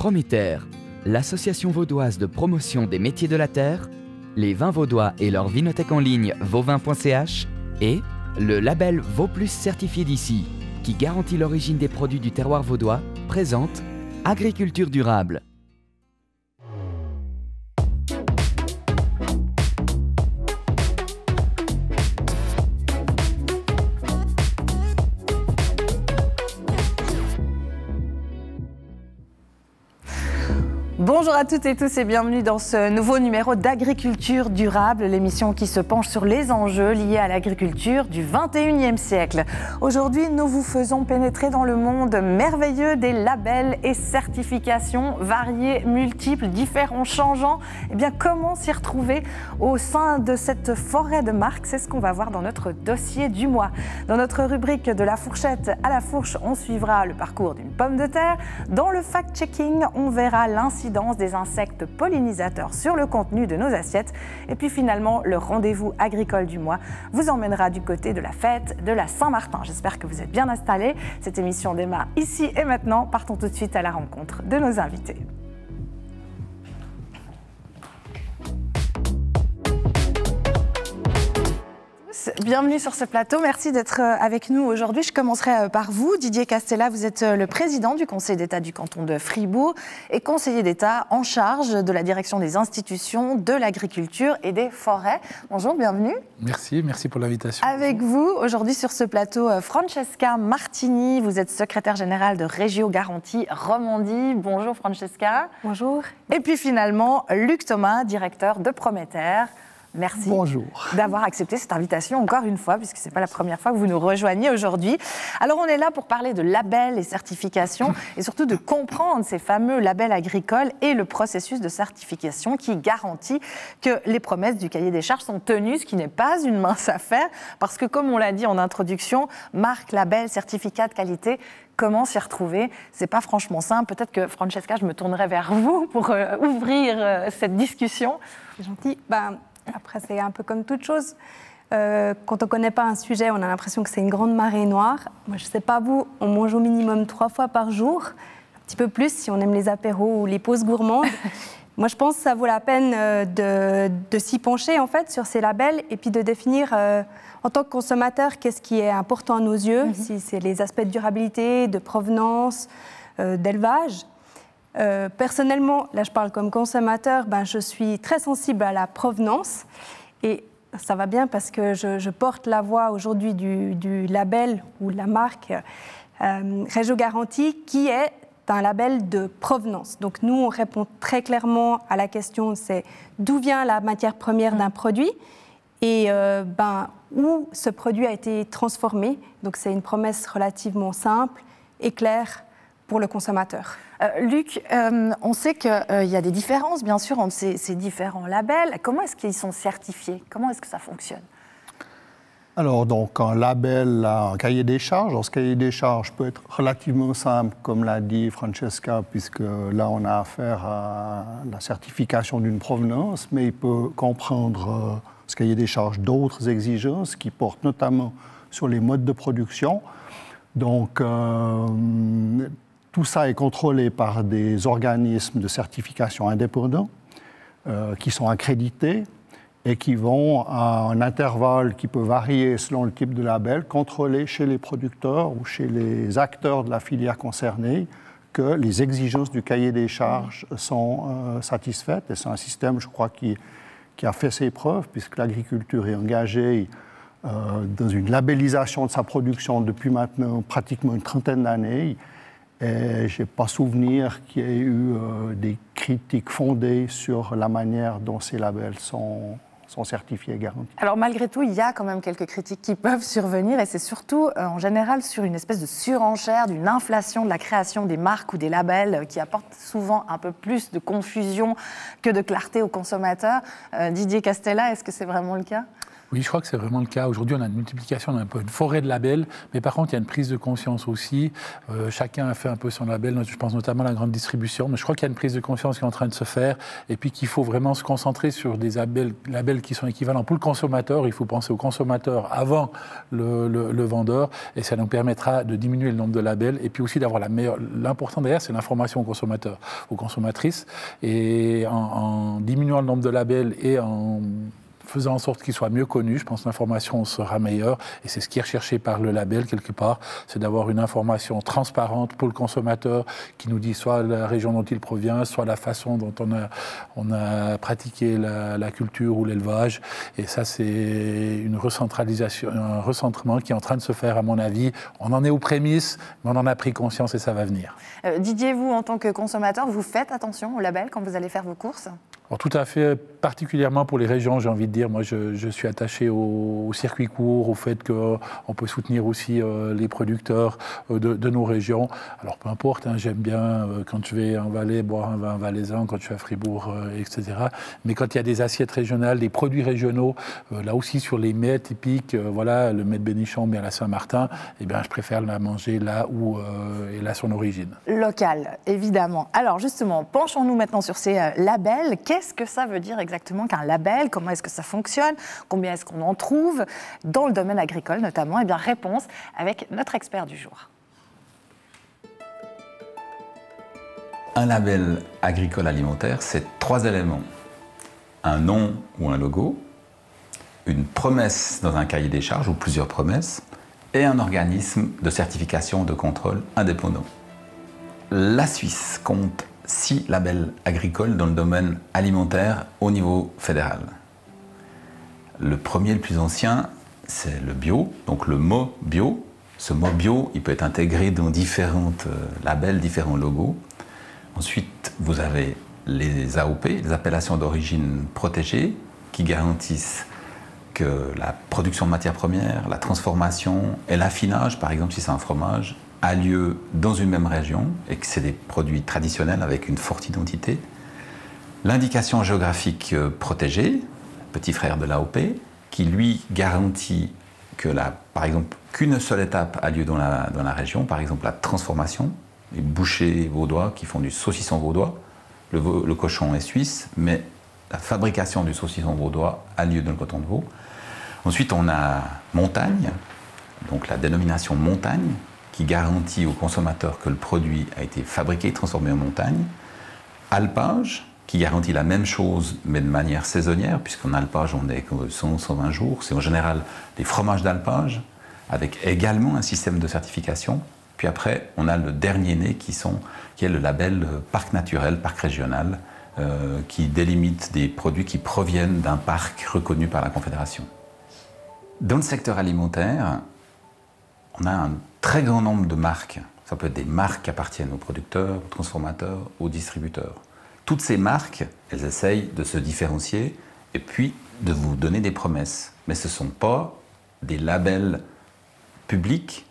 Prométer, l'association vaudoise de promotion des métiers de la terre, les vins vaudois et leur vinothèque en ligne vauvin.ch et le label Vauplus certifié d'ici, qui garantit l'origine des produits du terroir vaudois, présente Agriculture durable. Bonjour à toutes et tous et bienvenue dans ce nouveau numéro d'Agriculture durable, l'émission qui se penche sur les enjeux liés à l'agriculture du 21e siècle. Aujourd'hui, nous vous faisons pénétrer dans le monde merveilleux des labels et certifications variés, multiples, différents, changeants. Eh bien, comment s'y retrouver au sein de cette forêt de marques? C'est ce qu'on va voir dans notre dossier du mois. Dans notre rubrique de la fourchette à la fourche, on suivra le parcours d'une pomme de terre. Dans le fact-checking, on verra l'incidence des insectes pollinisateurs sur le contenu de nos assiettes. Et puis finalement, le rendez-vous agricole du mois vous emmènera du côté de la fête de la Saint-Martin. J'espère que vous êtes bien installés. Cette émission démarre ici et maintenant. Partons tout de suite à la rencontre de nos invités. Bienvenue sur ce plateau, merci d'être avec nous aujourd'hui. Je commencerai par vous, Didier Castella, vous êtes le président du Conseil d'État du canton de Fribourg et conseiller d'État en charge de la direction des institutions, de l'agriculture et des forêts. Bonjour, bienvenue. Merci pour l'invitation. Avec vous, aujourd'hui sur ce plateau, Francesca Martini, vous êtes secrétaire générale de Régio Garantie Romandie. Bonjour Francesca. Bonjour. Et puis finalement, Luc Thomas, directeur de Prométer. Merci d'avoir accepté cette invitation encore une fois, puisque ce n'est pas la première fois que vous nous rejoignez aujourd'hui. Alors on est là pour parler de labels et certifications et surtout de comprendre ces fameux labels agricoles et le processus de certification qui garantit que les promesses du cahier des charges sont tenues, ce qui n'est pas une mince affaire, parce que comme on l'a dit en introduction, marque, label, certificat de qualité, comment s'y retrouver? C'est pas franchement simple. Peut-être que Francesca, je me tournerai vers vous pour ouvrir cette discussion. C'est gentil. Après, c'est un peu comme toute chose. Quand on ne connaît pas un sujet, on a l'impression que c'est une grande marée noire. Moi, je ne sais pas vous, on mange au minimum 3 fois par jour, un petit peu plus si on aime les apéros ou les pauses gourmandes. Moi, je pense que ça vaut la peine de s'y pencher en fait sur ces labels et puis de définir en tant que consommateur qu'est-ce qui est important à nos yeux, si c'est les aspects de durabilité, de provenance, d'élevage. Personnellement, là je parle comme consommateur, je suis très sensible à la provenance et ça va bien parce que je porte la voix aujourd'hui du label ou la marque Régio Garantie qui est un label de provenance. Donc nous on répond très clairement à la question, c'est d'où vient la matière première d'un produit et où ce produit a été transformé. Donc c'est une promesse relativement simple et claire pour le consommateur. Luc, on sait qu'il y a des différences, bien sûr, entre ces différents labels. Comment est-ce qu'ils sont certifiés? Comment est-ce que ça fonctionne? Alors, donc, un label, un cahier des charges. Alors, ce cahier des charges peut être relativement simple, comme l'a dit Francesca, puisque là, on a affaire à la certification d'une provenance, mais il peut comprendre, ce cahier des charges, d'autres exigences qui portent notamment sur les modes de production. Donc, tout ça est contrôlé par des organismes de certification indépendants qui sont accrédités et qui vont, à un intervalle qui peut varier selon le type de label, contrôler chez les producteurs ou chez les acteurs de la filière concernée que les exigences du cahier des charges sont satisfaites. Et c'est un système, je crois, qui a fait ses preuves, puisque l'agriculture est engagée dans une labellisation de sa production depuis maintenant pratiquement une trentaine d'années. Et je n'ai pas souvenir qu'il y ait eu des critiques fondées sur la manière dont ces labels sont certifiés et garantis. Alors malgré tout, il y a quand même quelques critiques qui peuvent survenir et c'est surtout en général sur une espèce de surenchère, d'une inflation de la création des marques ou des labels qui apportent souvent un peu plus de confusion que de clarté aux consommateurs. Didier Castella, est-ce que c'est vraiment le cas ? Oui, je crois que c'est vraiment le cas. Aujourd'hui, on a une multiplication, on a un peu une forêt de labels, mais par contre, il y a une prise de conscience aussi. Chacun a fait un peu son label, je pense notamment à la grande distribution, mais je crois qu'il y a une prise de conscience qui est en train de se faire, et puis qu'il faut vraiment se concentrer sur des labels qui sont équivalents pour le consommateur. Il faut penser au consommateur avant le vendeur, et ça nous permettra de diminuer le nombre de labels, et puis aussi d'avoir l'important derrière, c'est l'information aux consommateurs, aux consommatrices, et en diminuant le nombre de labels et en faisant en sorte qu'il soit mieux connu, je pense que l'information sera meilleure, et c'est ce qui est recherché par le label quelque part, c'est d'avoir une information transparente pour le consommateur qui nous dit soit la région dont il provient, soit la façon dont on a pratiqué la culture ou l'élevage, et ça c'est une recentralisation, un recentrement qui est en train de se faire à mon avis. On en est aux prémices, mais on en a pris conscience et ça va venir. Didier, vous en tant que consommateur, vous faites attention au label quand vous allez faire vos courses ? Alors, tout à fait, particulièrement pour les régions, j'ai envie de dire. Moi, je suis attaché au circuit court, au fait qu'on peut soutenir aussi les producteurs de nos régions. Alors, peu importe, hein, j'aime bien quand je vais en Valais boire un vin valaisan, quand je suis à Fribourg, etc. Mais quand il y a des assiettes régionales, des produits régionaux, là aussi sur les mets typiques, voilà, le mets de Bénichon, bien la Saint-Martin, eh bien, je préfère la manger là où est là son origine. Local, évidemment. Alors, justement, penchons-nous maintenant sur ces labels. Qu'est-ce que ça veut dire exactement qu'un label? Comment est-ce que ça fonctionne? Combien est-ce qu'on en trouve dans le domaine agricole notamment? Eh bien, réponse avec notre expert du jour. Un label agricole alimentaire, c'est 3 éléments. Un nom ou un logo, une promesse dans un cahier des charges ou plusieurs promesses, et un organisme de certification de contrôle indépendant. La Suisse compte 6 labels agricoles dans le domaine alimentaire au niveau fédéral. Le premier, le plus ancien, c'est le bio, donc le mot bio. Ce mot bio, il peut être intégré dans différents labels, différents logos. Ensuite, vous avez les AOP, les appellations d'origine protégée, qui garantissent que la production de matières premières, la transformation et l'affinage, par exemple si c'est un fromage, a lieu dans une même région et que c'est des produits traditionnels avec une forte identité. L'indication géographique protégée, petit frère de l'AOP, qui lui garantit que par exemple qu'une seule étape a lieu dans la région, par exemple la transformation, les bouchers vaudois qui font du saucisson vaudois, le cochon est suisse, mais la fabrication du saucisson vaudois a lieu dans le canton de Vaud. Ensuite on a montagne, donc la dénomination montagne, qui garantit au consommateur que le produit a été fabriqué et transformé en montagne. Alpage, qui garantit la même chose, mais de manière saisonnière, puisqu'en alpage, on est 100-120 jours. C'est en général des fromages d'alpage, avec également un système de certification. Puis après, on a le dernier né, qui est le label parc naturel, parc régional, qui délimite des produits qui proviennent d'un parc reconnu par la Confédération. Dans le secteur alimentaire, on a un très grand nombre de marques. Ça peut être des marques qui appartiennent aux producteurs, aux transformateurs, aux distributeurs. Toutes ces marques, elles essayent de se différencier et puis de vous donner des promesses. Mais ce ne sont pas des labels publics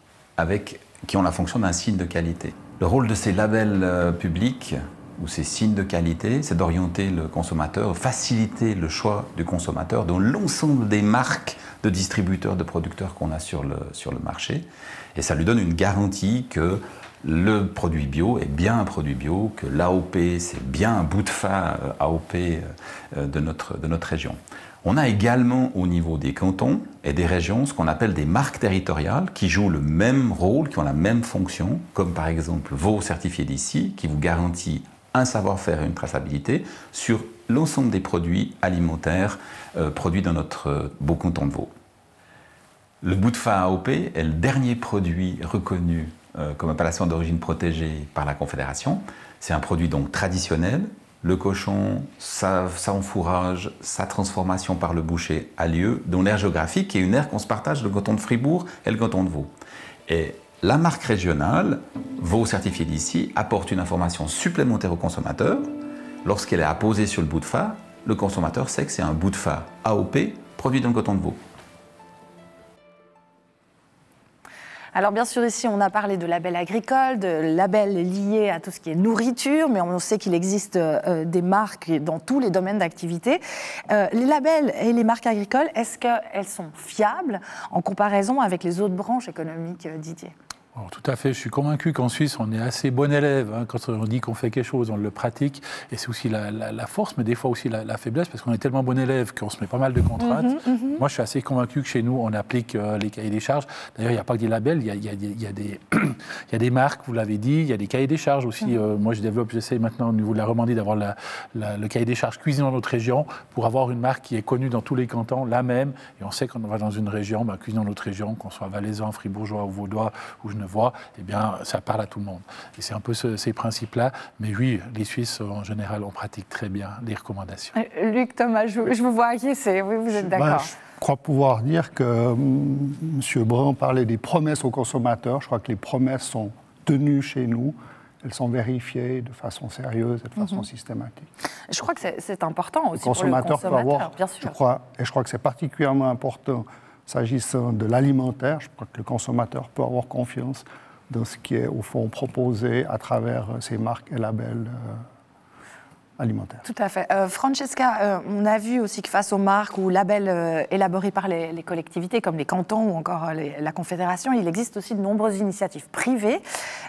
qui ont la fonction d'un signe de qualité. Le rôle de ces labels publics ou ces signes de qualité, c'est d'orienter le consommateur, faciliter le choix du consommateur dans l'ensemble des marques de distributeurs, de producteurs qu'on a sur le marché. Et ça lui donne une garantie que le produit bio est bien un produit bio, que l'AOP, c'est bien un bout de fa AOP de notre région. On a également au niveau des cantons et des régions ce qu'on appelle des marques territoriales qui jouent le même rôle, qui ont la même fonction, comme par exemple Vaud certifié d'ici, qui vous garantit un savoir-faire et une traçabilité sur l'ensemble des produits alimentaires produits dans notre beau canton de Vaud. Le bout de fa AOP est le dernier produit reconnu comme appellation d'origine protégée par la Confédération. C'est un produit donc traditionnel. Le cochon, sa enfourrage, sa transformation par le boucher a lieu dans l'aire géographique qui est une aire qu'on se partage, le canton de Fribourg et le canton de Vaud. Et la marque régionale, Vaud certifié d'ici, apporte une information supplémentaire au consommateur. Lorsqu'elle est apposée sur le bout de fa, le consommateur sait que c'est un bout de fa AOP produit dans le canton de Vaud. Alors bien sûr, ici, on a parlé de labels agricoles, de labels liés à tout ce qui est nourriture, mais on sait qu'il existe des marques dans tous les domaines d'activité. Les labels et les marques agricoles, est-ce qu'elles sont fiables en comparaison avec les autres branches économiques, Didier ? Alors, tout à fait, je suis convaincu qu'en Suisse, on est assez bon élève. Hein. Quand on dit qu'on fait quelque chose, on le pratique. Et c'est aussi la force, mais des fois aussi la faiblesse, parce qu'on est tellement bon élève qu'on se met pas mal de contraintes. Moi, je suis assez convaincu que chez nous, on applique les cahiers des charges. D'ailleurs, il n'y a pas que des labels, il y a des marques, vous l'avez dit, il y a des cahiers des charges aussi. Moi, j'essaie maintenant au niveau de la Romandie d'avoir le cahier des charges cuisine dans notre région pour avoir une marque qui est connue dans tous les cantons, la même. Et on sait qu'on va dans une région, cuisine dans notre région, qu'on soit valaisan, fribourgeois ou vaudois ou genevois, eh bien, ça parle à tout le monde. Et c'est un peu ces principes-là. Mais oui, les Suisses, en général, on pratique très bien les recommandations. Luc, Thomas, je vous vois acquiescer. Oui, vous êtes d'accord. Je crois pouvoir dire que M. Brun parlait des promesses aux consommateurs. Je crois que les promesses sont tenues chez nous. Elles sont vérifiées de façon sérieuse et de façon systématique. Je crois que c'est important aussi pour le consommateur, bien sûr. Je crois que c'est particulièrement important s'agissant de l'alimentaire. Je crois que le consommateur peut avoir confiance dans ce qui est au fond proposé à travers ces marques et labels alimentaires. Tout à fait. Francesca, on a vu aussi que face aux marques ou labels élaborés par les collectivités, comme les cantons ou encore la Confédération, il existe aussi de nombreuses initiatives privées.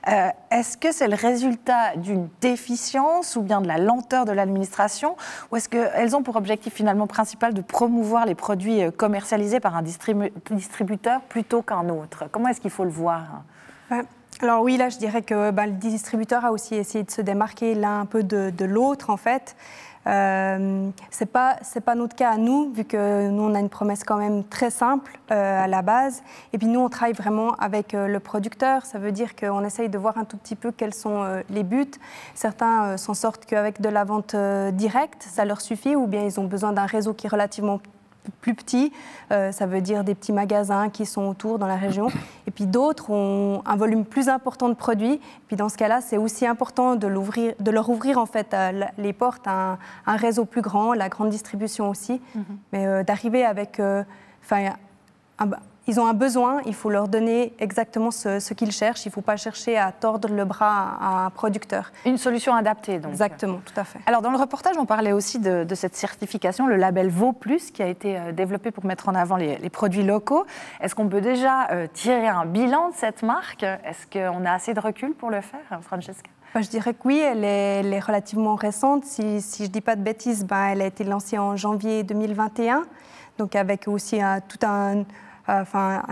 Est-ce que c'est le résultat d'une déficience ou bien de la lenteur de l'administration, ou est-ce qu'elles ont pour objectif finalement principal de promouvoir les produits commercialisés par un distributeur plutôt qu'un autre? Comment est-ce qu'il faut le voir? Alors oui, là, je dirais que le distributeur a aussi essayé de se démarquer l'un un peu de l'autre, en fait. C'est pas notre cas à nous, vu que nous, on a une promesse quand même très simple à la base. Et puis nous, on travaille vraiment avec le producteur. Ça veut dire qu'on essaye de voir un tout petit peu quels sont les buts. Certains s'en sortent qu'avec de la vente directe, ça leur suffit, ou bien ils ont besoin d'un réseau qui est relativement plus petit, ça veut dire des petits magasins qui sont autour dans la région. Et puis d'autres ont un volume plus important de produits. Puis dans ce cas-là, c'est aussi important de leur ouvrir en fait les portes à un réseau plus grand, la grande distribution aussi. Mais d'arriver avec, ils ont un besoin, il faut leur donner exactement ce qu'ils cherchent. Il ne faut pas chercher à tordre le bras à un producteur. Une solution adaptée, donc. Exactement, tout à fait. Alors, dans le reportage, on parlait aussi de cette certification, le label VAUX+, qui a été développé pour mettre en avant les produits locaux. Est-ce qu'on peut déjà tirer un bilan de cette marque? Est-ce qu'on a assez de recul pour le faire, Francesca? Je dirais que oui, elle est relativement récente. Si je ne dis pas de bêtises, elle a été lancée en janvier 2021, donc avec aussi tout un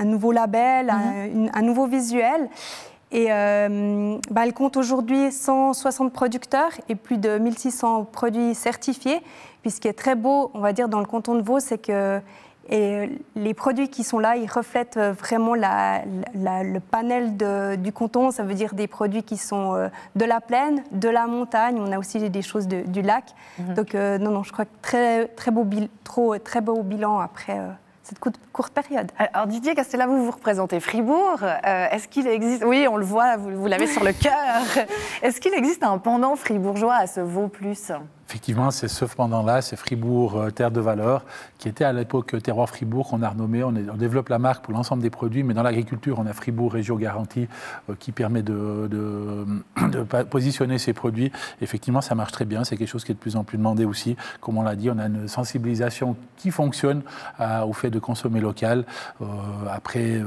nouveau label, un nouveau visuel. Et elle compte aujourd'hui 160 producteurs et plus de 1600 produits certifiés. Puis ce qui est très beau, on va dire, dans le canton de Vaud, c'est que les produits qui sont là, ils reflètent vraiment le panel du canton. Ça veut dire des produits qui sont de la plaine, de la montagne. On a aussi des choses du lac. Donc non, je crois que très beau bilan après cette courte période. Alors Didier Castella, vous représentez Fribourg. Est-ce qu'il existe, oui on le voit, vous l'avez sur le cœur, est-ce qu'il existe un pendant fribourgeois à ce VAUX+? Effectivement, c'est ce pendant-là, c'est Fribourg Terre de Valeur, qui était à l'époque Terroir Fribourg, qu'on a renommé. On développe la marque pour l'ensemble des produits, mais dans l'agriculture, on a Fribourg Régio Garantie qui permet de positionner ces produits. Effectivement, ça marche très bien, c'est quelque chose qui est de plus en plus demandé aussi. Comme on l'a dit, on a une sensibilisation qui fonctionne au fait de consommer local. Après,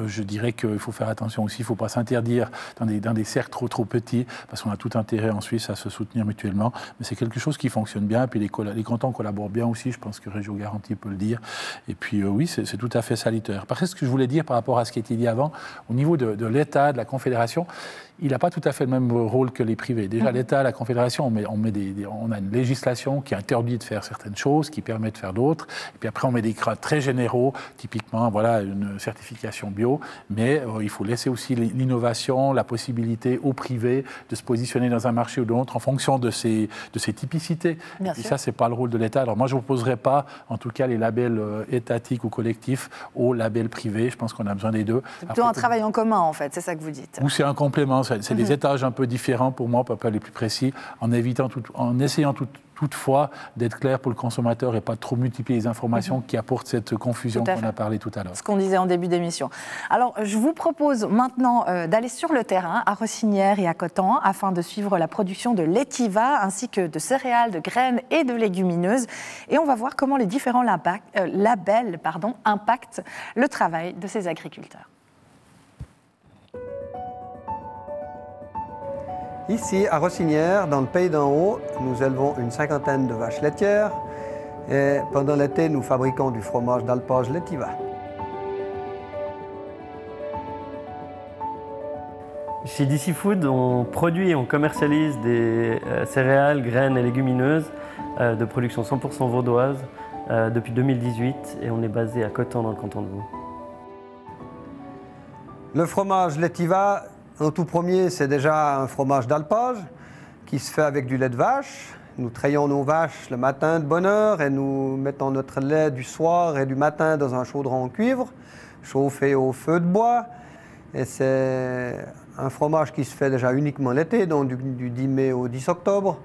je dirais qu'il faut faire attention aussi, il ne faut pas s'interdire dans des cercles trop petits, parce qu'on a tout intérêt en Suisse à se soutenir mutuellement. Mais c'est quelque chose qui fonctionne bien, et puis les cantons collaborent bien aussi, je pense que Régio Garantie peut le dire. Et puis oui, c'est tout à fait salutaire. Par contre, ce que je voulais dire par rapport à ce qui a été dit avant, au niveau de l'État, de la Confédération, il n'a pas tout à fait le même rôle que les privés. Déjà, l'État, la Confédération, on a une législation qui interdit de faire certaines choses, qui permet de faire d'autres. Et puis après, on met des cadres très généraux, typiquement, voilà, une certification bio. Mais il faut laisser aussi l'innovation, la possibilité aux privés de se positionner dans un marché ou d'autre en fonction de ces typicités. Bien et sûr. ça, c'est pas le rôle de l'État. Alors moi, je n'opposerai pas, en tout cas, les labels étatiques ou collectifs aux labels privés. Je pense qu'on a besoin des deux. C'est plutôt un travail en commun, en fait, c'est ça que vous dites. Ou c'est un complément. C'est des étages un peu différents pour moi, pour pas les plus précis, en essayant toutefois d'être clair pour le consommateur et pas trop multiplier les informations qui apportent cette confusion qu'on a parlé tout à l'heure. Ce qu'on disait en début d'émission. Alors, je vous propose maintenant d'aller sur le terrain à Rossinière et à Coton afin de suivre la production de laitiva ainsi que de céréales, de graines et de légumineuses. Et on va voir comment les différents labels impactent le travail de ces agriculteurs. Ici, à Rossinière, dans le pays d'en haut, nous élevons une cinquantaine de vaches laitières et pendant l'été, nous fabriquons du fromage d'alpage laitiva. Chez DC Food, on produit et on commercialise des céréales, graines et légumineuses de production 100% vaudoise depuis 2018 et on est basé à Coton dans le canton de Vaud. Le fromage laitiva, en tout premier, c'est déjà un fromage d'alpage qui se fait avec du lait de vache. Nous trayons nos vaches le matin de bonne heure et nous mettons notre lait du soir et du matin dans un chaudron en cuivre, chauffé au feu de bois. Et c'est un fromage qui se fait déjà uniquement l'été, donc du 10 mai au 10 octobre.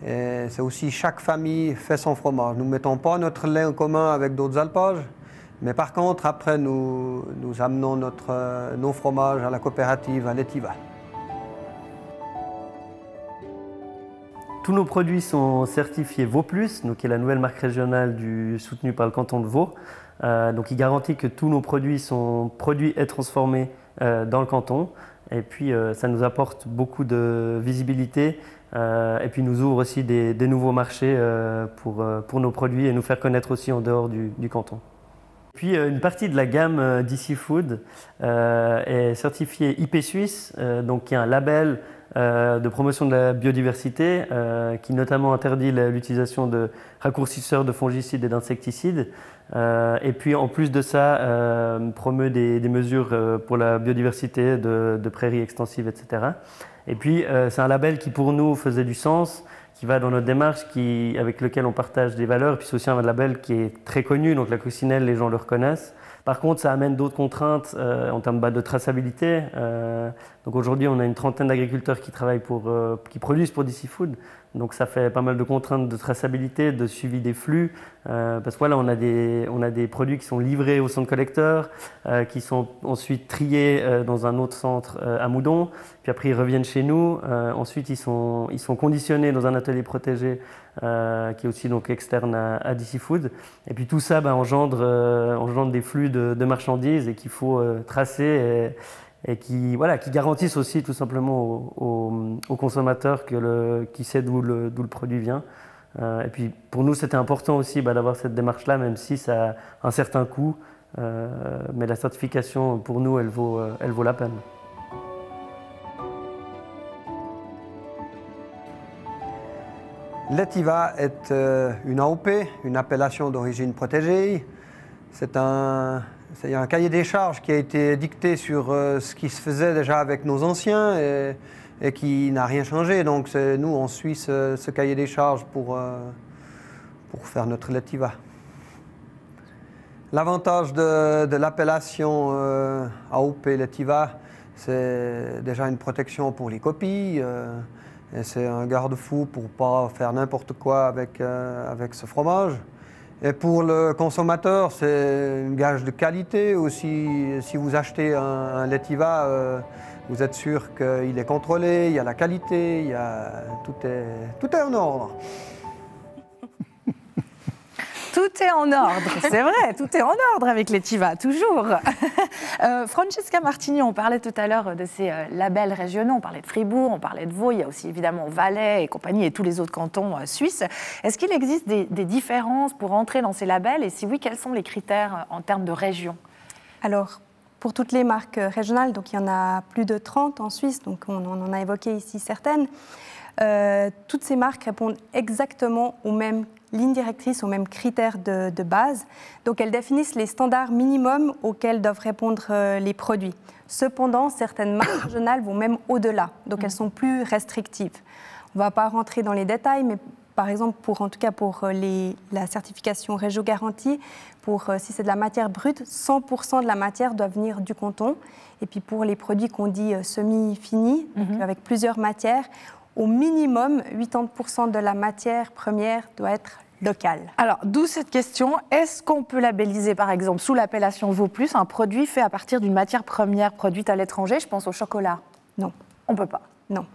Et c'est aussi chaque famille fait son fromage. Nous ne mettons pas notre lait en commun avec d'autres alpages. Mais par contre, après, nous amenons nos fromages à la coopérative à Laitiva. Tous nos produits sont certifiés Vaud+, donc qui est la nouvelle marque régionale soutenue par le canton de Vaud. Donc il garantit que tous nos produits sont produits et transformés dans le canton. Et puis ça nous apporte beaucoup de visibilité et puis nous ouvre aussi des nouveaux marchés pour nos produits et nous faire connaître aussi en dehors du canton. Puis une partie de la gamme DC Food est certifiée IP Suisse, donc qui est un label de promotion de la biodiversité qui notamment interdit l'utilisation de raccourcisseurs de fongicides et d'insecticides. Et puis en plus de ça, promeut des mesures pour la biodiversité de prairies extensives, etc. Et puis c'est un label qui pour nous faisait du sens, qui va dans notre démarche, avec lequel on partage des valeurs. Et puis c'est aussi un label qui est très connu, donc la coccinelle, les gens le reconnaissent. Par contre, ça amène d'autres contraintes en termes de traçabilité. Donc aujourd'hui, on a une trentaine d'agriculteurs qui produisent pour DC Food. Donc ça fait pas mal de contraintes de traçabilité, de suivi des flux. Parce que voilà, on a des produits qui sont livrés au centre collecteur, qui sont ensuite triés dans un autre centre à Moudon. Puis après, ils reviennent chez nous. Ensuite, ils sont conditionnés dans un atelier protégé qui est aussi donc externe à DC Food. Et puis tout ça engendre des flux de marchandises et qu'il faut tracer et qui garantissent aussi tout simplement aux consommateurs qui sait d'où le produit vient. Et puis pour nous, c'était important aussi d'avoir cette démarche-là, même si ça a un certain coût. Mais la certification, pour nous, elle vaut la peine. Laitiva est une AOP, une appellation d'origine protégée. C'est un cahier des charges qui a été dicté sur ce qui se faisait déjà avec nos anciens et qui n'a rien changé. Donc nous, on suit ce cahier des charges pour faire notre Laitiva. L'avantage de l'appellation AOP Laitiva, c'est déjà une protection pour les copies. Et c'est un garde-fou pour ne pas faire n'importe quoi avec ce fromage. Et pour le consommateur, c'est un gage de qualité aussi. Si vous achetez un Laitiva, vous êtes sûr qu'il est contrôlé, il y a la qualité, tout est en ordre. Tout est en ordre, c'est vrai, tout est en ordre avec Laitiva, toujours. Francesca Martini, on parlait tout à l'heure de ces labels régionaux, on parlait de Fribourg, on parlait de Vaud, il y a aussi évidemment Valais et compagnie et tous les autres cantons suisses. Est-ce qu'il existe des différences pour entrer dans ces labels et si oui, quels sont les critères en termes de région? Alors, pour toutes les marques régionales, donc il y en a plus de 30 en Suisse, donc on en a évoqué ici certaines, toutes ces marques répondent exactement aux mêmes lignes directrices, aux mêmes critères de base. Donc elles définissent les standards minimums auxquels doivent répondre les produits. Cependant, certaines marques régionales vont même au-delà, donc elles sont plus restrictives. On ne va pas rentrer dans les détails, mais par exemple, en tout cas pour la certification Régio Garantie, si c'est de la matière brute, 100% de la matière doit venir du canton. Et puis pour les produits qu'on dit semi-finis, avec plusieurs matières, au minimum, 80% de la matière première doit être locale. Alors, d'où cette question, est-ce qu'on peut labelliser, par exemple, sous l'appellation Vauplus, un produit fait à partir d'une matière première produite à l'étranger? Je pense au chocolat. Non. On ne peut pas. Non.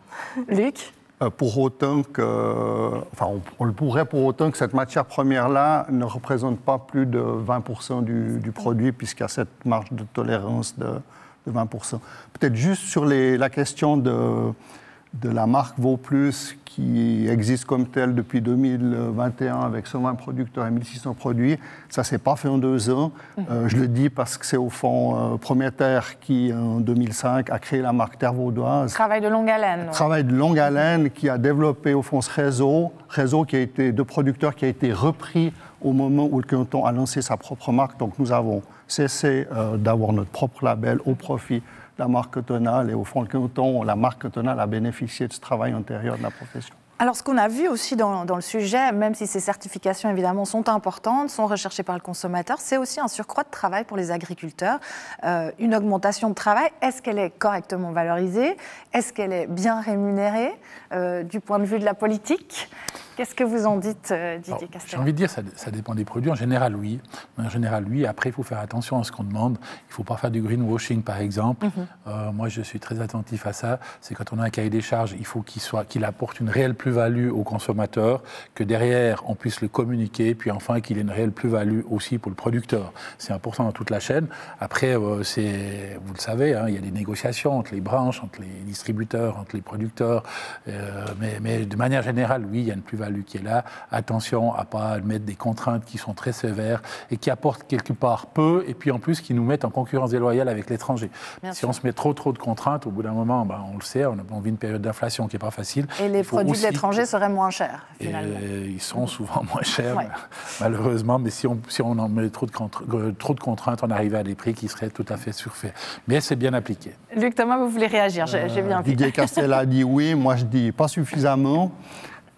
Luc? Pour autant que, enfin, on le pourrait pour autant que cette matière première-là ne représente pas plus de 20% du produit, puisqu'il y a cette marge de tolérance de 20%. Peut-être juste sur la question de la marque Vauplus, qui existe comme telle depuis 2021 avec 120 producteurs et 1600 produits. Ça ne s'est pas fait en 2 ans. Je le dis parce que c'est au fond Prométer qui, en 2005, a créé la marque Terre Vaudoise. Travail de longue haleine. Travail de longue haleine qui a développé au fond ce réseau qui a été de producteurs qui a été repris au moment où le canton a lancé sa propre marque. Donc nous avons cessé d'avoir notre propre label au profit de la marque cantonale et au fond le canton, la marque cantonale a bénéficié de ce travail antérieur de la profession. Alors, ce qu'on a vu aussi dans le sujet, même si ces certifications, évidemment, sont importantes, sont recherchées par le consommateur, c'est aussi un surcroît de travail pour les agriculteurs, une augmentation de travail. Est-ce qu'elle est correctement valorisée? Est-ce qu'elle est bien rémunérée du point de vue de la politique? Qu'est-ce que vous en dites, Didier Castel? J'ai envie de dire, ça dépend des produits. En général, oui. Après, il faut faire attention à ce qu'on demande. Il ne faut pas faire du greenwashing, par exemple. Moi, je suis très attentif à ça. C'est quand on a un cahier des charges, il faut qu'il apporte une réelle plus-value au consommateur, que derrière, on puisse le communiquer, puis enfin, qu'il ait une réelle plus-value aussi pour le producteur. C'est important dans toute la chaîne. Après, vous le savez, hein, il y a des négociations entre les branches, entre les distributeurs, entre les producteurs. Mais de manière générale, oui, il y a une plus-value qui est là. Attention à ne pas mettre des contraintes qui sont très sévères et qui apportent quelque part peu, et puis en plus qui nous mettent en concurrence déloyale avec l'étranger. Si on se met trop de contraintes, au bout d'un moment, on le sait, on vit une période d'inflation qui n'est pas facile. Et les produits de l'étranger seraient moins chers, finalement. Ils sont souvent moins chers, ouais. Malheureusement, mais si on en met trop de contraintes, on arrive à des prix qui seraient tout à fait surfaits. Mais c'est bien appliqué. Luc Thomas, vous voulez réagir? J'ai bien vu. Didier Castel a dit oui, moi je dis pas suffisamment.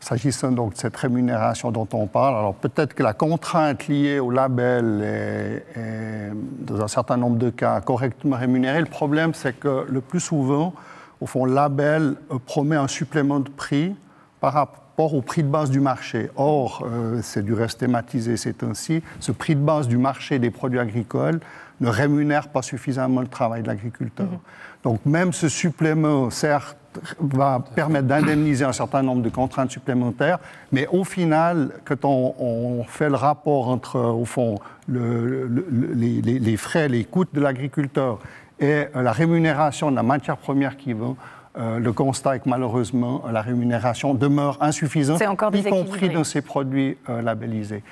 S'agissant donc de cette rémunération dont on parle, alors peut-être que la contrainte liée au label est, dans un certain nombre de cas, correctement rémunérée. Le problème, c'est que le plus souvent, au fond, le label promet un supplément de prix par rapport au prix de base du marché. Or, c'est du reste thématisé, c'est ainsi, ce prix de base du marché des produits agricoles ne rémunère pas suffisamment le travail de l'agriculteur. Donc même ce supplément, certes, va permettre d'indemniser un certain nombre de contraintes supplémentaires, mais au final, quand on fait le rapport entre, au fond, les frais, les coûts de l'agriculteur et la rémunération de la matière première qui va, le constat est que malheureusement, la rémunération demeure insuffisante, y compris dans ces produits labellisés.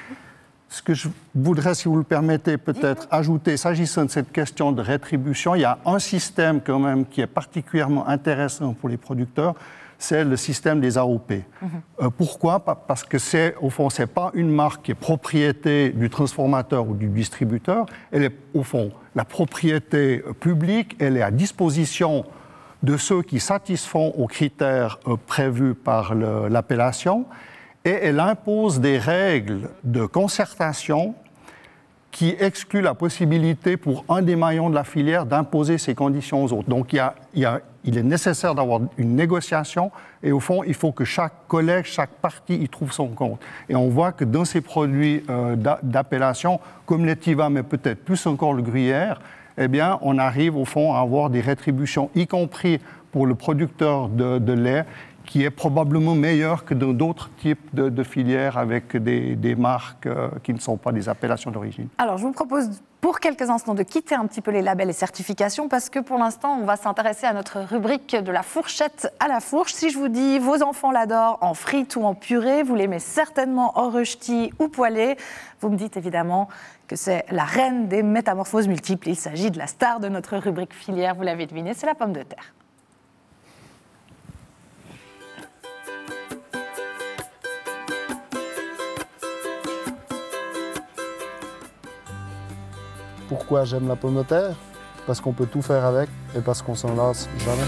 Ce que je voudrais, si vous le permettez, peut-être ajouter, s'agissant de cette question de rétribution, il y a un système quand même qui est particulièrement intéressant pour les producteurs, c'est le système des AOP. Pourquoi? Parce que c'est, au fond, c'est pas une marque qui est propriété du transformateur ou du distributeur, elle est, au fond, la propriété publique, elle est à disposition de ceux qui satisfont aux critères prévus par l'appellation. Et elle impose des règles de concertation qui excluent la possibilité pour un des maillons de la filière d'imposer ces conditions aux autres. Donc il est nécessaire d'avoir une négociation et au fond, il faut que chaque collègue, chaque partie y trouve son compte. Et on voit que dans ces produits d'appellation, comme l'Etiva, mais peut-être plus encore le gruyère, eh bien, on arrive au fond à avoir des rétributions, y compris pour le producteur de lait, qui est probablement meilleur que dans d'autres types de filières avec des marques qui ne sont pas des appellations d'origine. Alors, je vous propose pour quelques instants de quitter un petit peu les labels et certifications parce que pour l'instant, on va s'intéresser à notre rubrique de la fourchette à la fourche. Si je vous dis vos enfants l'adorent en frites ou en purée, vous l'aimez certainement en rösti ou poêlé, vous me dites évidemment que c'est la reine des métamorphoses multiples. Il s'agit de la star de notre rubrique filière, vous l'avez deviné, c'est la pomme de terre. Pourquoi j'aime la pomme de terre? Parce qu'on peut tout faire avec et parce qu'on s'en lasse jamais.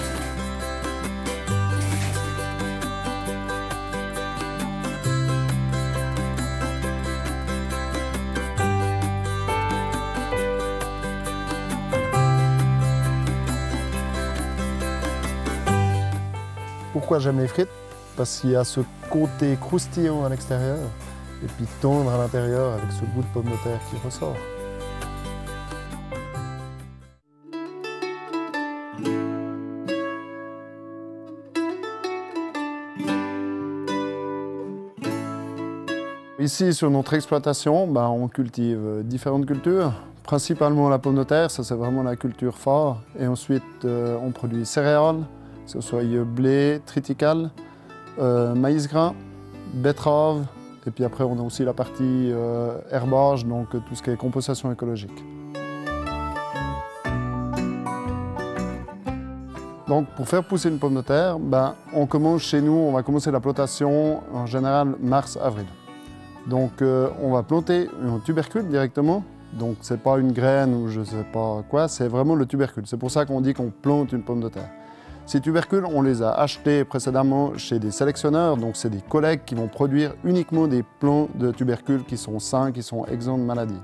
Pourquoi j'aime les frites? parce qu'il y a ce côté croustillant à l'extérieur et puis tendre à l'intérieur avec ce goût de pomme de terre qui ressort. Ici, sur notre exploitation, on cultive différentes cultures. Principalement la pomme de terre, ça c'est vraiment la culture phare. Et ensuite, on produit céréales, que ce soit blé, triticale, maïs gras, betterave. Et puis après, on a aussi la partie herbage, donc tout ce qui est compostation écologique. Donc pour faire pousser une pomme de terre, on commence chez nous, on va commencer la plantation en général mars-avril. Donc on va planter un tubercule directement. Donc ce n'est pas une graine ou je ne sais pas quoi, c'est vraiment le tubercule. C'est pour ça qu'on dit qu'on plante une pomme de terre. Ces tubercules, on les a achetés précédemment chez des sélectionneurs. Donc c'est des collègues qui vont produire uniquement des plants de tubercules qui sont sains, qui sont exempts de maladies.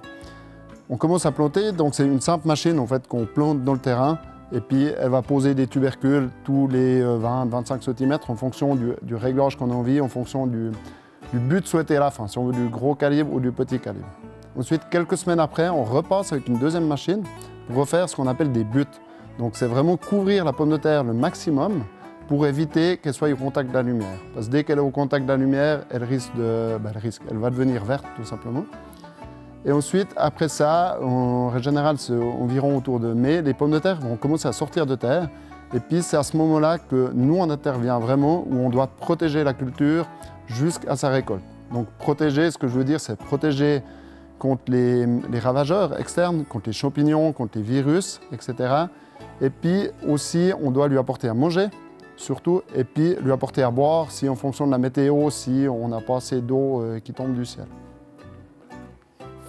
On commence à planter, donc c'est une simple machine en fait, qu'on plante dans le terrain. Et puis elle va poser des tubercules tous les 20-25 cm en fonction du réglage qu'on a envie, en fonction du but souhaité à la fin, si on veut du gros calibre ou du petit calibre. Ensuite, quelques semaines après, on repasse avec une deuxième machine pour refaire ce qu'on appelle des buts. Donc c'est vraiment couvrir la pomme de terre le maximum pour éviter qu'elle soit au contact de la lumière. Parce que dès qu'elle est au contact de la lumière, elle elle va devenir verte tout simplement. Et ensuite, après ça, en général, c'est environ autour de mai, les pommes de terre vont commencer à sortir de terre. Et puis c'est à ce moment-là que nous, on intervient vraiment, où on doit protéger la culture jusqu'à sa récolte. Donc protéger, ce que je veux dire, c'est protéger contre les ravageurs externes, contre les champignons, contre les virus, etc. Et puis aussi, on doit lui apporter à manger, surtout, et puis lui apporter à boire, si en fonction de la météo, si on n'a pas assez d'eau qui tombe du ciel.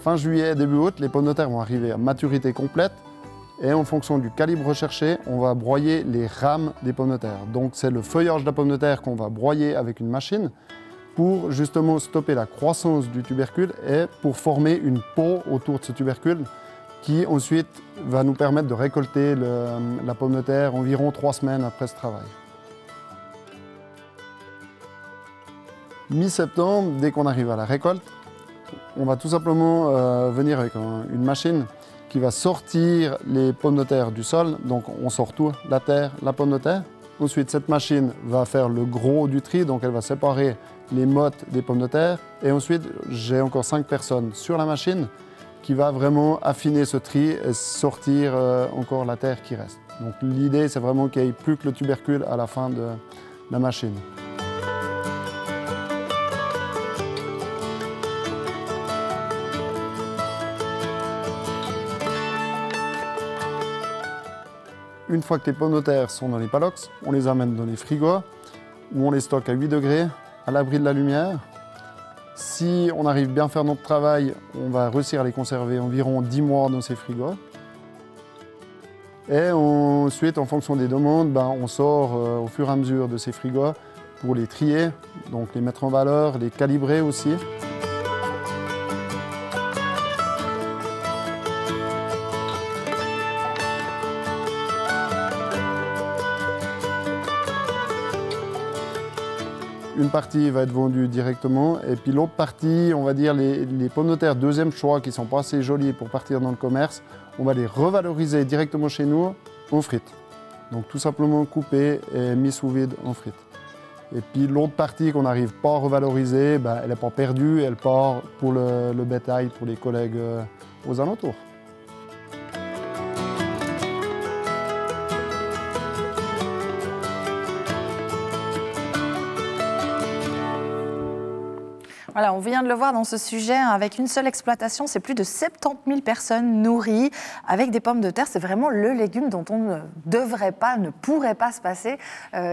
Fin juillet, début août, les pommes de terre vont arriver à maturité complète. Et en fonction du calibre recherché, on va broyer les rames des pommes de terre. Donc c'est le feuillage de la pomme de terre qu'on va broyer avec une machine pour justement stopper la croissance du tubercule et pour former une peau autour de ce tubercule qui ensuite va nous permettre de récolter la pomme de terre environ 3 semaines après ce travail. Mi-septembre, dès qu'on arrive à la récolte, on va tout simplement venir avec une machine qui va sortir les pommes de terre du sol. Donc on sort tout, la terre, la pomme de terre. Ensuite, cette machine va faire le gros du tri, donc elle va séparer les mottes des pommes de terre. Et ensuite, j'ai encore 5 personnes sur la machine qui va vraiment affiner ce tri et sortir encore la terre qui reste. Donc l'idée, c'est vraiment qu'il n'y ait plus que le tubercule à la fin de la machine. Une fois que les pommes de terre sont dans les palox, on les amène dans les frigos où on les stocke à 8 degrés, à l'abri de la lumière. Si on arrive bien à faire notre travail, on va réussir à les conserver environ 10 mois dans ces frigos. Et ensuite, en fonction des demandes, on sort au fur et à mesure de ces frigos pour les trier, donc les mettre en valeur, les calibrer aussi. Une partie va être vendue directement et puis l'autre partie, on va dire les pommes de terre deuxième choix qui ne sont pas assez jolies pour partir dans le commerce, on va les revaloriser directement chez nous en frites. Donc tout simplement coupées et mis sous vide en frites. Et puis l'autre partie qu'on n'arrive pas à revaloriser, elle n'est pas perdue, elle part pour le bétail, pour les collègues aux alentours. Voilà, on vient de le voir dans ce sujet, avec une seule exploitation, c'est plus de 70 000 personnes nourries avec des pommes de terre. C'est vraiment le légume dont on ne devrait pas, ne pourrait pas se passer.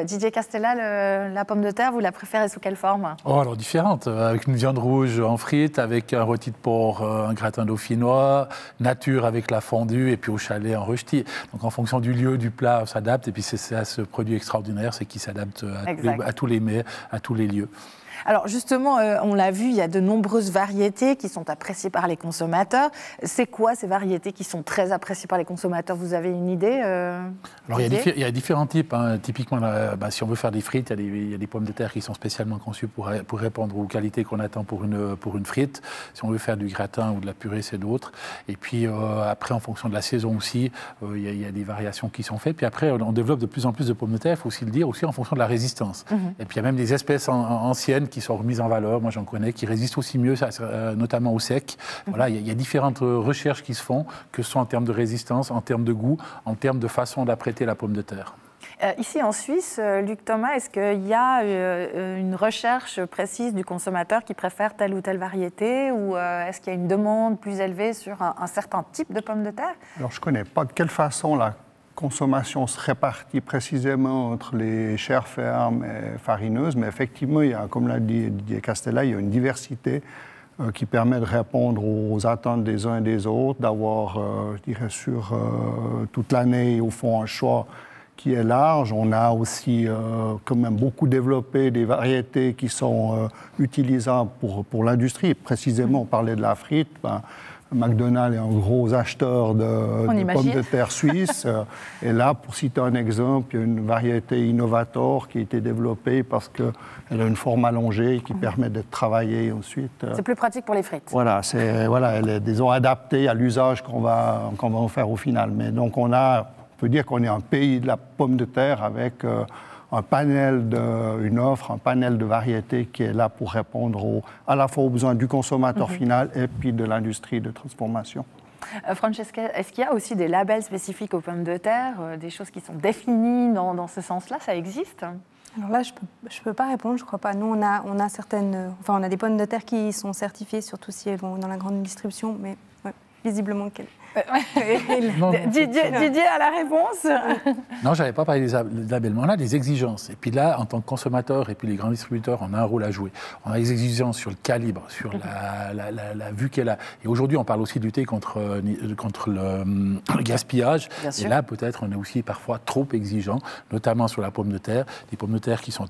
Didier Castella, la pomme de terre, vous la préférez sous quelle forme? Oh, alors différente, avec une viande rouge en frites, avec un rôti de porc, un gratin dauphinois, nature avec la fondue et puis au chalet en rösti. Donc en fonction du lieu, du plat, on s'adapte. Et puis c'est ça ce produit extraordinaire, c'est qu'il s'adapte à tous les mets, à tous les lieux. Alors justement, on l'a vu, il y a de nombreuses variétés qui sont appréciées par les consommateurs. C'est quoi ces variétés qui sont très appréciées par les consommateurs? Vous avez une idée Alors il y a différents types. Hein. Typiquement, si on veut faire des frites, il y a des pommes de terre qui sont spécialement conçues pour répondre aux qualités qu'on attend pour une frite. Si on veut faire du gratin ou de la purée, c'est d'autres. Et puis après, en fonction de la saison aussi, il y a des variations qui sont faites. Puis après, on développe de plus en plus de pommes de terre, il faut aussi le dire, aussi en fonction de la résistance. Et puis il y a même des espèces anciennes qui sont remises en valeur, moi j'en connais, qui résistent aussi mieux, notamment au sec. Voilà, il y a différentes recherches qui se font, que ce soit en termes de résistance, en termes de goût, en termes de façon d'apprêter la pomme de terre. Ici en Suisse, Luc Thomas, est-ce qu'il y a une recherche précise du consommateur qui préfère telle ou telle variété, ou est-ce qu'il y a une demande plus élevée sur un certain type de pomme de terre? Alors je ne connais pas de quelle façon la consommation se répartit précisément entre les chères fermes et farineuses, mais effectivement, il y a, comme l'a dit Didier Castella, il y a une diversité qui permet de répondre aux attentes des uns et des autres, d'avoir, je dirais, sur toute l'année, au fond, un choix qui est large. On a aussi quand même beaucoup développé des variétés qui sont utilisables pour l'industrie. Précisément, on parlait de la frite. McDonald's est un gros acheteur de pommes de terre suisses. Et là, pour citer un exemple, il y a une variété Innovator qui a été développée parce qu'elle a une forme allongée qui permet d'être travaillée ensuite. C'est plus pratique pour les frites. Voilà, elle est, disons, adaptée à l'usage qu'on va en faire au final. Mais donc, on peut dire qu'on est un pays de la pomme de terre avec une offre, un panel de variétés qui est là pour répondre à la fois aux besoins du consommateur final et puis de l'industrie de transformation. Francesca, est-ce qu'il y a aussi des labels spécifiques aux pommes de terre, des choses qui sont définies dans ce sens-là? Ça existe? Alors là, je peux pas répondre, je crois pas. Nous, on a des pommes de terre qui sont certifiées, surtout si elles vont dans la grande distribution, mais visiblement qu'elles... Didier a la réponse. Non, je n'avais pas parlé des labels, mais on a des exigences. Et puis là, en tant que consommateur et puis les grands distributeurs, on a un rôle à jouer. On a des exigences sur le calibre, sur la vue qu'elle a. Et aujourd'hui, on parle aussi de lutter contre le gaspillage. Et là, peut-être, on est aussi parfois trop exigeant, notamment sur la pomme de terre. Des pommes de terre qui sont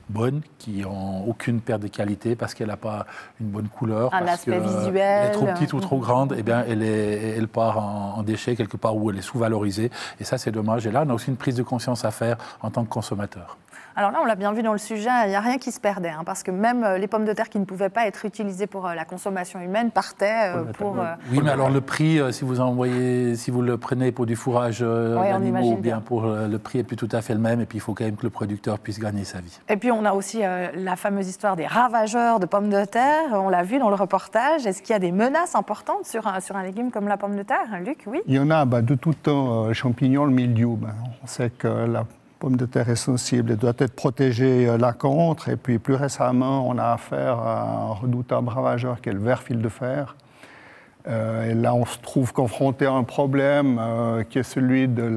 bonnes, qui n'ont aucune perte de qualité parce qu'elle n'a pas une bonne couleur, un parce aspect visuel. Elle est trop petite ou trop grande, et bien elle part en déchet quelque part où elle est sous-valorisée. Et ça, c'est dommage. Et là, on a aussi une prise de conscience à faire en tant que consommateur. Alors là, on l'a bien vu dans le sujet, il n'y a rien qui se perdait, parce que même les pommes de terre qui ne pouvaient pas être utilisées pour la consommation humaine partaient pour... Oui, mais alors le prix, si vous le prenez pour du fourrage d'animaux, ou bien pour le prix n'est plus tout à fait le même, et puis il faut quand même que le producteur puisse gagner sa vie. Et puis on a aussi la fameuse histoire des ravageurs de pommes de terre, on l'a vu dans le reportage. Est-ce qu'il y a des menaces importantes sur un légume comme la pomme de terre, Luc? Oui. Il y en a de tout temps, champignons, le mildiou. On sait que la pomme de terre est sensible et doit être protégée là contre. Et puis plus récemment, on a affaire à un redoutable ravageur qui est le ver fil de fer. Et là, on se trouve confronté à un problème qui est celui de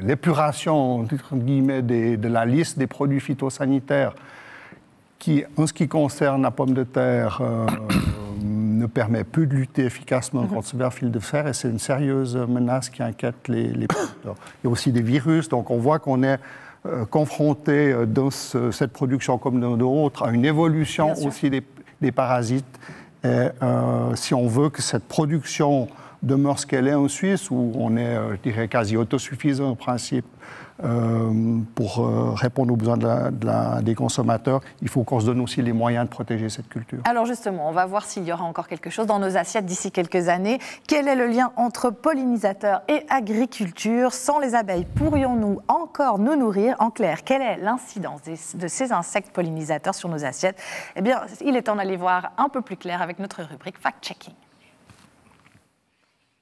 l'épuration, entre guillemets, de la liste des produits phytosanitaires qui, en ce qui concerne la pomme de terre, ne permet plus de lutter efficacement contre ce ver fil de fer, et c'est une sérieuse menace qui inquiète les producteurs. Il y a aussi des virus, donc on voit qu'on est confronté dans cette production comme dans d'autres à une évolution aussi des parasites. Et si on veut que cette production demeure ce qu'elle est en Suisse, où on est, je dirais, quasi autosuffisant en principe, pour répondre aux besoins des consommateurs, il faut qu'on se donne aussi les moyens de protéger cette culture. Alors justement, on va voir s'il y aura encore quelque chose dans nos assiettes d'ici quelques années. Quel est le lien entre pollinisateurs et agriculture? Sans les abeilles, pourrions-nous encore nous nourrir? En clair, quelle est l'incidence de ces insectes pollinisateurs sur nos assiettes? Eh bien, il est temps d'aller voir un peu plus clair avec notre rubrique Fact-Checking.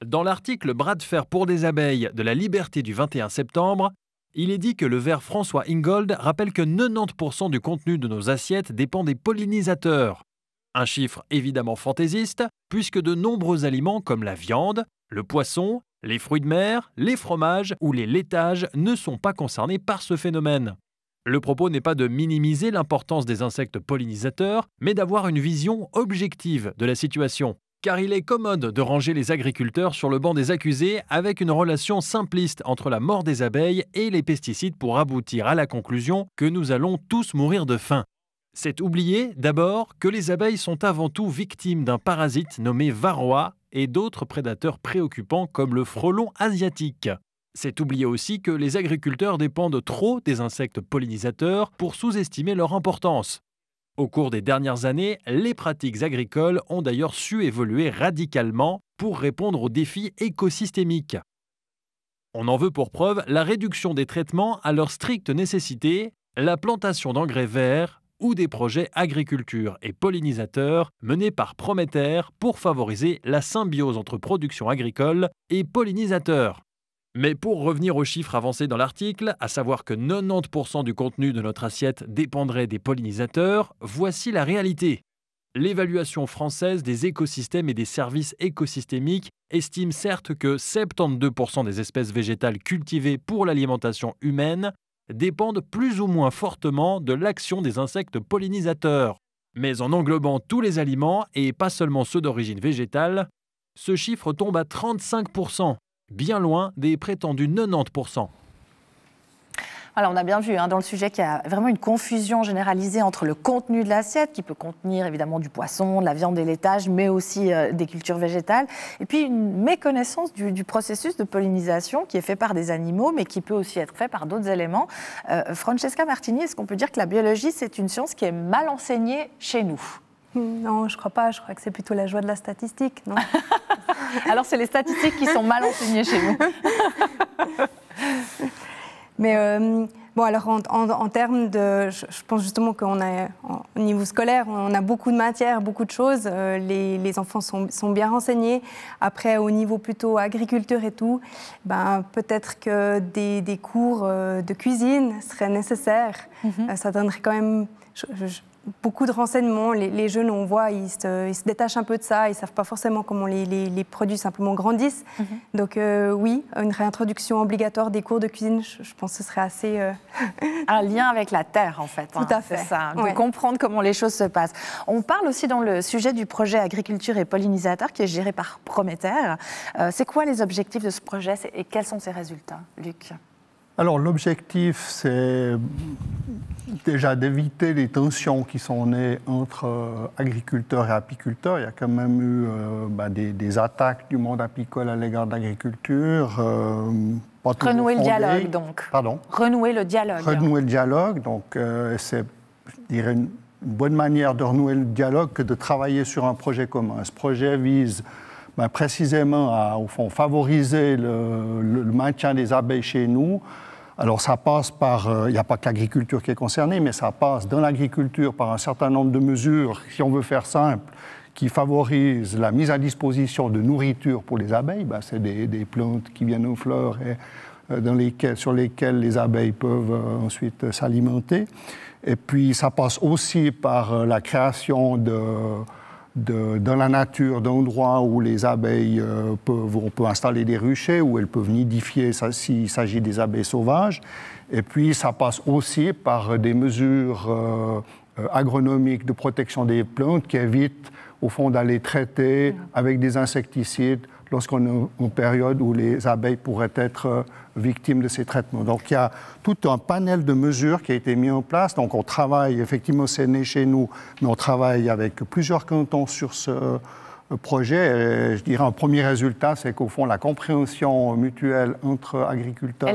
Dans l'article Bras de fer pour des abeilles de la Liberté du 21 septembre, il est dit que le ver François Ingold rappelle que 90% du contenu de nos assiettes dépend des pollinisateurs. Un chiffre évidemment fantaisiste, puisque de nombreux aliments comme la viande, le poisson, les fruits de mer, les fromages ou les laitages ne sont pas concernés par ce phénomène. Le propos n'est pas de minimiser l'importance des insectes pollinisateurs, mais d'avoir une vision objective de la situation. Car il est commode de ranger les agriculteurs sur le banc des accusés avec une relation simpliste entre la mort des abeilles et les pesticides pour aboutir à la conclusion que nous allons tous mourir de faim. C'est oublier, d'abord, que les abeilles sont avant tout victimes d'un parasite nommé varroa et d'autres prédateurs préoccupants comme le frelon asiatique. C'est oublier aussi que les agriculteurs dépendent trop des insectes pollinisateurs pour sous-estimer leur importance. Au cours des dernières années, les pratiques agricoles ont d'ailleurs su évoluer radicalement pour répondre aux défis écosystémiques. On en veut pour preuve la réduction des traitements à leur stricte nécessité, la plantation d'engrais verts ou des projets agriculture et pollinisateurs menés par Prométer pour favoriser la symbiose entre production agricole et pollinisateurs. Mais pour revenir aux chiffres avancés dans l'article, à savoir que 90% du contenu de notre assiette dépendrait des pollinisateurs, voici la réalité. L'évaluation française des écosystèmes et des services écosystémiques estime certes que 72% des espèces végétales cultivées pour l'alimentation humaine dépendent plus ou moins fortement de l'action des insectes pollinisateurs. Mais en englobant tous les aliments, et pas seulement ceux d'origine végétale, ce chiffre tombe à 35%. Bien loin des prétendus 90%. Alors, on a bien vu dans le sujet qu'il y a vraiment une confusion généralisée entre le contenu de l'assiette, qui peut contenir évidemment du poisson, de la viande et laitage, mais aussi des cultures végétales, et puis une méconnaissance du processus de pollinisation qui est fait par des animaux, mais qui peut aussi être fait par d'autres éléments. Francesca Martini, est-ce qu'on peut dire que la biologie, c'est une science qui est mal enseignée chez nous ? Non, je crois pas. Je crois que c'est plutôt la joie de la statistique, non? Alors, c'est les statistiques qui sont mal enseignées chez nous. Mais bon, alors en termes de... Je pense justement qu'au niveau scolaire, on a beaucoup de matières, beaucoup de choses. Les enfants sont bien renseignés. Après, au niveau plutôt agriculture et tout, peut-être que des cours de cuisine seraient nécessaires. Ça donnerait quand même... beaucoup de renseignements. Les jeunes, on voit, ils se détachent un peu de ça. Ils ne savent pas forcément comment les produits simplement grandissent. Donc oui, une réintroduction obligatoire des cours de cuisine, je pense que ce serait assez... Un lien avec la terre, en fait. Tout à fait. C'est ça, de comprendre comment les choses se passent. On parle aussi dans le sujet du projet agriculture et pollinisateur qui est géré par Prométer. C'est quoi les objectifs de ce projet et quels sont ses résultats, Luc ? Alors l'objectif, c'est déjà d'éviter les tensions qui sont nées entre agriculteurs et apiculteurs. Il y a quand même eu des attaques du monde apicole à l'égard de l'agriculture. Renouer le dialogue, donc. Pardon ? Renouer le dialogue. Renouer le dialogue, donc c'est, je dirais, une bonne manière de renouer le dialogue que de travailler sur un projet commun. Ce projet vise précisément à, au fond, favoriser le maintien des abeilles chez nous. Alors ça passe par, il n'y a pas que l'agriculture qui est concernée, mais ça passe dans l'agriculture par un certain nombre de mesures, si on veut faire simple, qui favorisent la mise à disposition de nourriture pour les abeilles. C'est des plantes qui viennent aux fleurs et sur lesquelles les abeilles peuvent ensuite s'alimenter. Et puis ça passe aussi par la création dans la nature d'endroits où les abeilles on peut installer des ruchers, où elles peuvent nidifier s'il s'agit des abeilles sauvages. Et puis ça passe aussi par des mesures agronomiques de protection des plantes qui évitent au fond d'aller traiter avec des insecticides lorsqu'on est en période où les abeilles pourraient être victimes de ces traitements. Donc il y a tout un panel de mesures qui a été mis en place. Donc on travaille, effectivement c'est né chez nous, mais on travaille avec plusieurs cantons sur ce projet. Et je dirais un premier résultat, c'est qu'au fond la compréhension mutuelle entre agriculteurs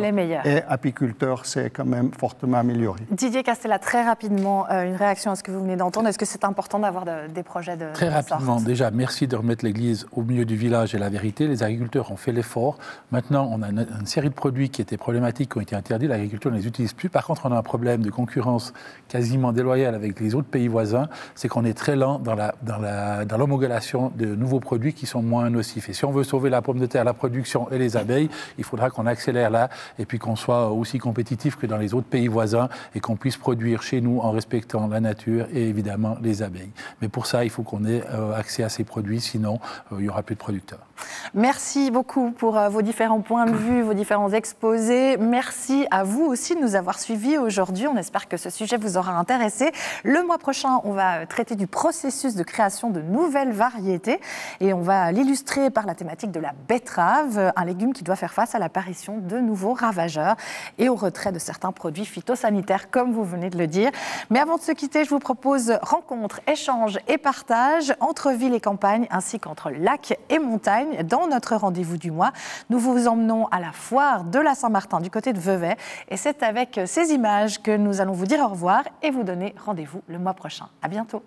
et apiculteurs s'est quand même fortement améliorée. Didier Castella, très rapidement, une réaction à ce que vous venez d'entendre. Est-ce que c'est important d'avoir des projets de Très rapidement, sorte? déjà, merci de remettre l'église au milieu du village et la vérité. Les agriculteurs ont fait l'effort. Maintenant, on a une série de produits qui étaient problématiques, qui ont été interdits. L'agriculture ne les utilise plus. Par contre, on a un problème de concurrence quasiment déloyale avec les autres pays voisins. C'est qu'on est très lent dans l'homologation de nouveaux produits qui sont moins nocifs. Et si on veut sauver la pomme de terre, la production et les abeilles, il faudra qu'on accélère là et puis qu'on soit aussi compétitif que dans les autres pays voisins et qu'on puisse produire chez nous en respectant la nature et évidemment les abeilles. Mais pour ça, il faut qu'on ait accès à ces produits, sinon il n'y aura plus de producteurs. Merci beaucoup pour vos différents points de vue, vos différents exposés. Merci à vous aussi de nous avoir suivis aujourd'hui. On espère que ce sujet vous aura intéressé. Le mois prochain, on va traiter du processus de création de nouvelles variétés. variétés. Et on va l'illustrer par la thématique de la betterave, un légume qui doit faire face à l'apparition de nouveaux ravageurs et au retrait de certains produits phytosanitaires, comme vous venez de le dire. Mais avant de se quitter, je vous propose rencontres, échanges et partages entre ville et campagne, ainsi qu'entre lac et montagne. Dans notre rendez-vous du mois, nous vous emmenons à la foire de la Saint-Martin du côté de Vevey. Et c'est avec ces images que nous allons vous dire au revoir et vous donner rendez-vous le mois prochain. À bientôt.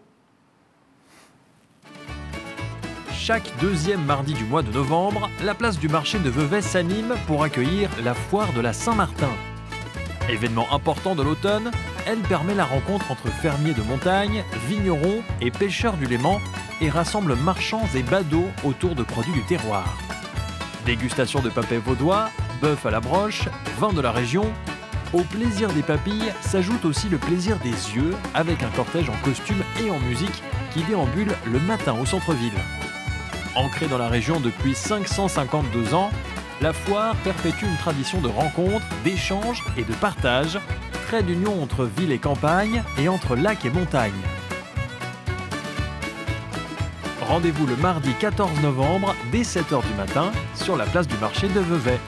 Chaque deuxième mardi du mois de novembre, la place du marché de Vevey s'anime pour accueillir la foire de la Saint-Martin. Événement important de l'automne, elle permet la rencontre entre fermiers de montagne, vignerons et pêcheurs du Léman et rassemble marchands et badauds autour de produits du terroir. Dégustation de papais vaudois, bœuf à la broche, vin de la région. Au plaisir des papilles s'ajoute aussi le plaisir des yeux avec un cortège en costume et en musique qui déambule le matin au centre-ville. Ancrée dans la région depuis 552 ans, la foire perpétue une tradition de rencontres, d'échanges et de partage, trait d'union entre ville et campagne et entre lac et montagne. Rendez-vous le mardi 14 novembre dès 7h du matin sur la place du marché de Vevey.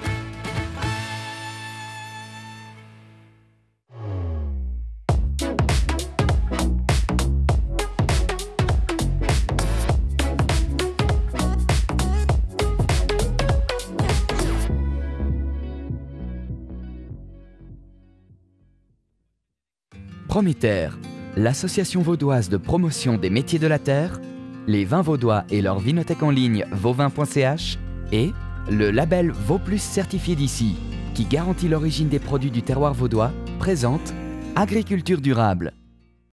Prométer, l'association vaudoise de promotion des métiers de la terre, les vins vaudois et leur vinothèque en ligne vauvin.ch et le label Vauplus certifié d'ici, qui garantit l'origine des produits du terroir vaudois, présente Agriculture durable.